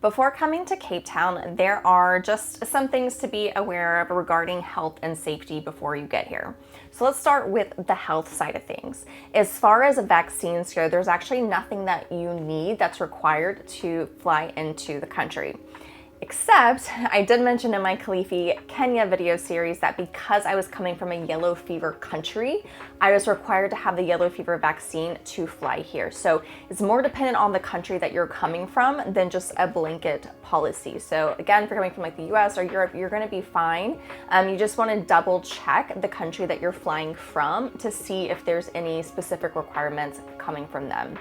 Before coming to Cape Town, there are just some things to be aware of regarding health and safety before you get here. So let's start with the health side of things. As far as vaccines go, there's actually nothing that you need that's required to fly into the country. Except, I did mention in my Kilifi, Kenya video series that because I was coming from a yellow fever country, I was required to have the yellow fever vaccine to fly here. So it's more dependent on the country that you're coming from than just a blanket policy. So again, if you're coming from like the US or Europe, you're gonna be fine. You just wanna double check the country that you're flying from to see if there's any specific requirements coming from them.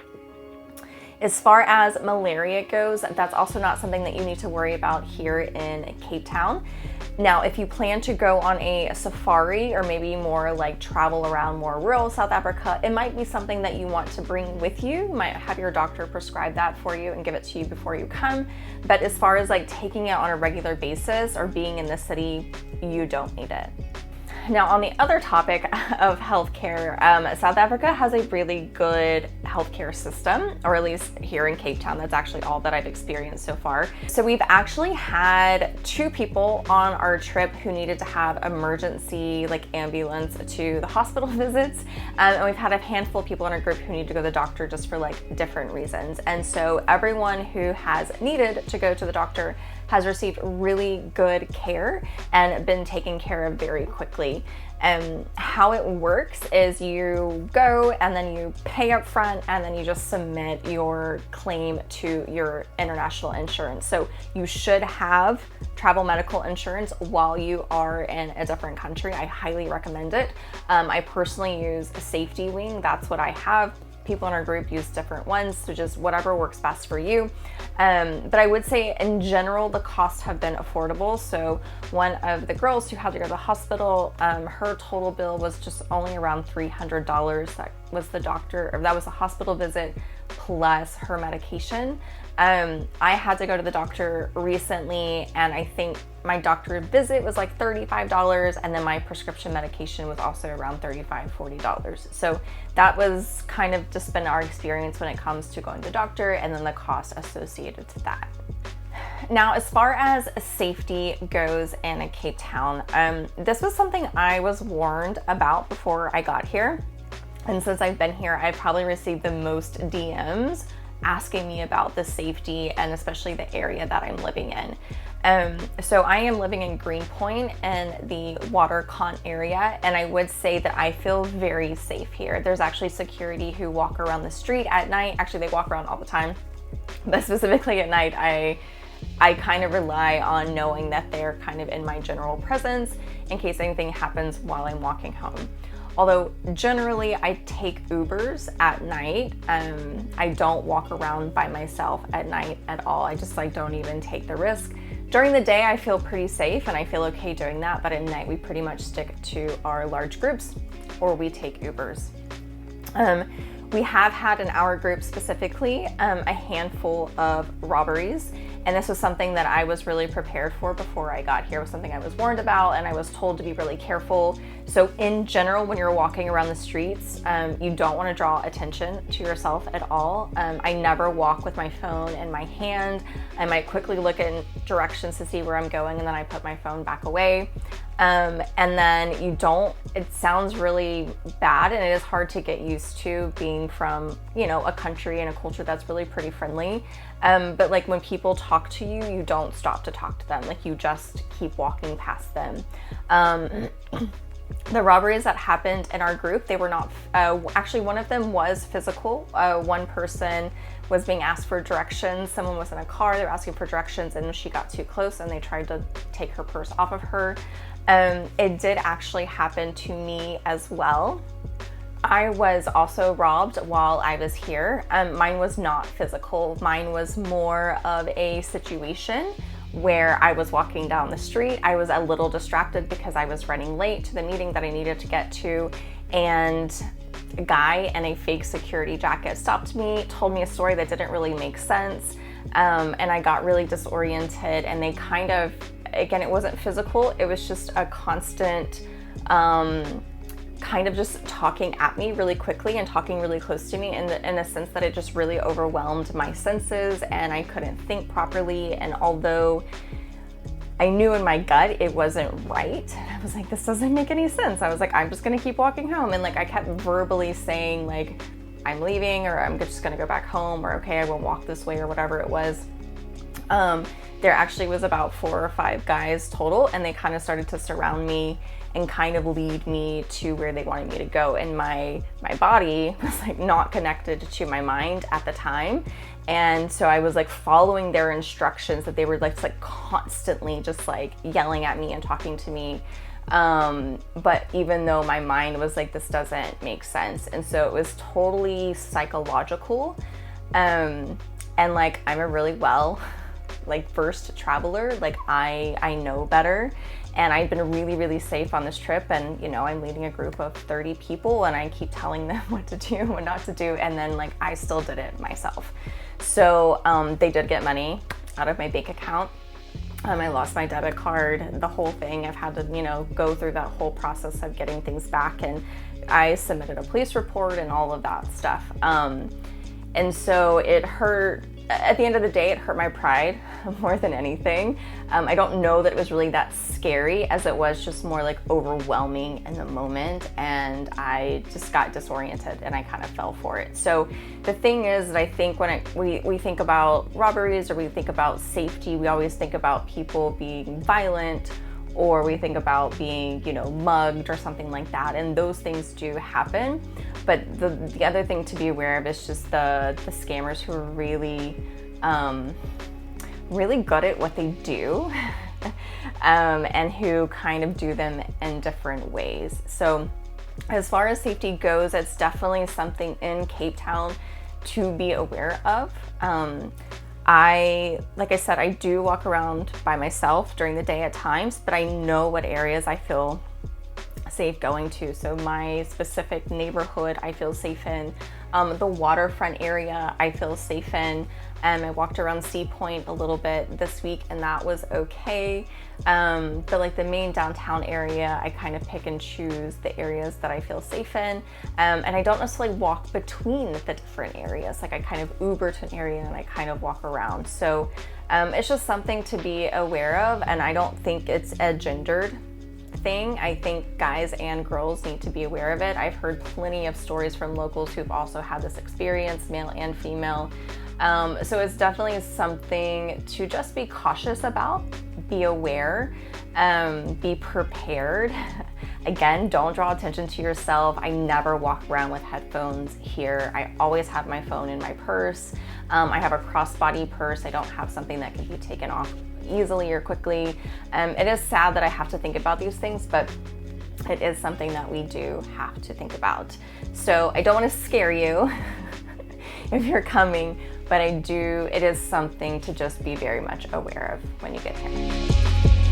As far as malaria goes, that's also not something that you need to worry about here in Cape Town. Now, if you plan to go on a safari or maybe more like travel around more rural South Africa, it might be something that you want to bring with you. You might have your doctor prescribe that for you and give it to you before you come. But as far as like taking it on a regular basis or being in the city, you don't need it. Now, on the other topic of healthcare, South Africa has a really good healthcare system, or at least here in Cape Town. That's actually all that I've experienced so far. So we've actually had 2 people on our trip who needed to have emergency like ambulance to the hospital visits. And we've had a handful of people in our group who need to go to the doctor just for like different reasons. And so everyone who has needed to go to the doctor has received really good care and been taken care of very quickly. And how it works is you go and then you pay up front and then you just submit your claim to your international insurance. So you should have travel medical insurance while you are in a different country. I highly recommend it. I personally use Safetywing. That's what I have. People in our group use different ones, so just whatever works best for you. But I would say in general, the costs have been affordable. So one of the girls who had to go to the hospital, her total bill was just only around $300. That was the doctor, or that was the hospital visit plus her medication. I had to go to the doctor recently, and I think my doctor visit was like $35, and then my prescription medication was also around $35, $40. So that was kind of just been our experience when it comes to going to the doctor and then the cost associated to that. Now, as far as safety goes in Cape Town, this was something I was warned about before I got here. And since I've been here, I've probably received the most DMs asking me about the safety and especially the area that I'm living in. So I am living in Greenpoint in the Watercon area, and I would say that I feel very safe here. There's actually security who walk around the street at night. Actually, they walk around all the time, but specifically at night, I kind of rely on knowing that they're kind of in my general presence in case anything happens while I'm walking home. Although generally I take Ubers at night. I don't walk around by myself at night at all. I just like don't even take the risk. During the day, I feel pretty safe and I feel okay doing that, but at night we pretty much stick to our large groups or we take Ubers. We have had in our group specifically a handful of robberies, and this was something that I was really prepared for before I got here. It was something I was warned about and I was told to be really careful. So in general, when you're walking around the streets, you don't want to draw attention to yourself at all. I never walk with my phone in my hand. I might quickly look in directions to see where I'm going and then I put my phone back away. And then it sounds really bad and it is hard to get used to being from, a country and a culture that's really pretty friendly. But like when people talk to you, you don't stop to talk to them. Like you just keep walking past them. The robberies that happened in our group, they were not, actually one of them was physical. One person was being asked for directions. Someone was in a car, they were asking for directions and she got too close and they tried to take her purse off of her. It did actually happen to me as well. I was also robbed while I was here. Mine was not physical. Mine was more of a situation where I was walking down the street. I was a little distracted because I was running late to the meeting that I needed to get to, and a guy in a fake security jacket stopped me, told me a story that didn't really make sense, and I got really disoriented, and they kind of, again, it wasn't physical, it was just a constant kind of just talking at me really quickly and talking really close to me in a sense that it just really overwhelmed my senses and I couldn't think properly. And although I knew in my gut it wasn't right, and I was like, this doesn't make any sense. I was like, I'm just gonna keep walking home. And like I kept verbally saying like, I'm leaving, or I'm just gonna go back home, or okay, I won't walk this way, or whatever it was. There actually was about 4 or 5 guys total, and they kind of started to surround me and kind of lead me to where they wanted me to go. And my body was like not connected to my mind at the time. And so I was like following their instructions that they were like constantly just like yelling at me and talking to me. But even though my mind was like, this doesn't make sense. And so it was totally psychological. And like, I'm a really versed traveler. Like I know better, and I've been really, really safe on this trip. And you know, I'm leading a group of 30 people and I keep telling them what to do, what not to do. And then like, I still did it myself. So, they did get money out of my bank account. I lost my debit card, the whole thing. I've had to, you know, go through that whole process of getting things back, and I submitted a police report and all of that stuff. And so it hurt. At the end of the day, it hurt my pride more than anything. I don't know that it was really that scary as it was just more like overwhelming in the moment, and I just got disoriented and I kind of fell for it. So the thing is that I think when we think about robberies or we think about safety, we always think about people being violent, or we think about being, you know, mugged or something like that. And those things do happen. But the other thing to be aware of is just the scammers who are really, really good at what they do and who kind of do them in different ways. So as far as safety goes, it's definitely something in Cape Town to be aware of. Like I said, I do walk around by myself during the day at times, but I know what areas I feel safe going to. So my specific neighborhood, I feel safe in. The waterfront area, I feel safe in. I walked around Sea Point a little bit this week, and that was okay. But like the main downtown area, I kind of pick and choose the areas that I feel safe in. And I don't necessarily walk between the different areas. Like I kind of Uber to an area and I kind of walk around. So it's just something to be aware of. And I don't think it's a gendered thing. I think guys and girls need to be aware of it. I've heard plenty of stories from locals who've also had this experience, male and female. So it's definitely something to just be cautious about, be aware, be prepared. Again, don't draw attention to yourself. I never walk around with headphones here. I always have my phone in my purse. I have a crossbody purse. I don't have something that can be taken off easily or quickly. It is sad that I have to think about these things, but it is something that we do have to think about. So I don't want to scare you if you're coming, but it is something to just be very much aware of when you get here.